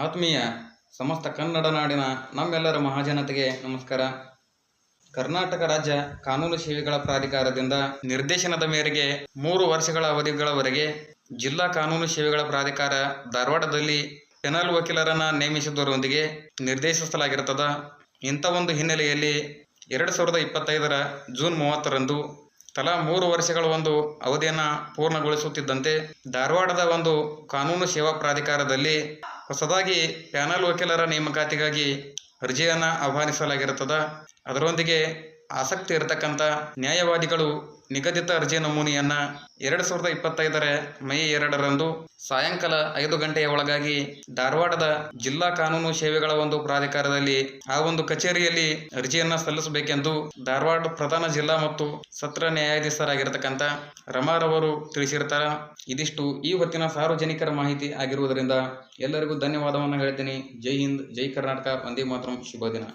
ಆತ್ಮೀಯ ಸಮಸ್ತ ಕನ್ನಡ ನಾಡಿನ ನಮ್ಮೆಲ್ಲರ ಮಹಾಜನತೆಗೆ ನಮಸ್ಕಾರ. ಕರ್ನಾಟಕ ರಾಜ್ಯ ಕಾನೂನು ಸೇವೆಗಳ ಪ್ರಾಧಿಕಾರದಿಂದ ನಿರ್ದೇಶನದ ಮೇರೆಗೆ 3 ವರ್ಷಗಳ ಅವಧಿಗಳವರೆಗೆ ಜಿಲ್ಲಾ ಕಾನೂನು ಸೇವೆಗಳ ಪ್ರಾಧಿಕಾರ ಧಾರವಾಡದಲ್ಲಿ ಪೆನಲ್ ವಕೀಲರನ್ನು ನೇಮಿಸುವುದರೊಂದಿಗೆ ನಿರ್ದೇಶಿಸಲಾಗಿರುತ್ತದೆ. ಇಂಥ ಒಂದು ಹಿನ್ನೆಲೆಯಲ್ಲಿ 2025 ಜೂನ್ 30ರಂದು ತಲಾ 3 ವರ್ಷಗಳ ಒಂದು ಅವಧಿಯನ್ನು ಪೂರ್ಣಗೊಳಿಸುತ್ತಿದ್ದಂತೆ ಧಾರವಾಡದ ಒಂದು ಕಾನೂನು ಸೇವಾ ಪ್ರಾಧಿಕಾರದಲ್ಲಿ ಹೊಸದಾಗಿ ಪ್ಯಾನಲ್ ವಕೀಲರ ನೇಮಕಾತಿಗಾಗಿ ಅರ್ಜಿಯನ್ನು ಆಹ್ವಾನಿಸಲಾಗಿರುತ್ತದೆ. ಅದರೊಂದಿಗೆ ಆಸಕ್ತಿ ಇರತಕ್ಕಂಥ ನ್ಯಾಯವಾದಿಗಳು ನಿಗದಿತ ಅರ್ಜಿ ನಮೂನೆಯನ್ನು 2025 ಮೇ 2ರಂದು ಸಾಯಂಕಾಲ 5 ಗಂಟೆಯ ಒಳಗಾಗಿ ಧಾರವಾಡದ ಜಿಲ್ಲಾ ಕಾನೂನು ಸೇವೆಗಳ ಒಂದು ಪ್ರಾಧಿಕಾರದಲ್ಲಿ ಆ ಒಂದು ಕಚೇರಿಯಲ್ಲಿ ಅರ್ಜಿಯನ್ನು ಸಲ್ಲಿಸಬೇಕೆಂದು ಧಾರವಾಡ ಪ್ರಧಾನ ಜಿಲ್ಲಾ ಮತ್ತು ಸತ್ರ ನ್ಯಾಯಾಧೀಶರಾಗಿರ್ತಕ್ಕಂಥ ರಮಾರವರು ತಿಳಿಸಿರ್ತಾರೆ. ಇದಿಷ್ಟು ಈ ಹೊತ್ತಿನ ಸಾರ್ವಜನಿಕರ ಮಾಹಿತಿ ಆಗಿರುವುದರಿಂದ ಎಲ್ಲರಿಗೂ ಧನ್ಯವಾದವನ್ನು ಹೇಳ್ತೀನಿ. ಜೈ ಹಿಂದ್, ಜೈ ಕರ್ನಾಟಕ, ವಂದೇ ಮಾತರಂ, ಶುಭ ದಿನ.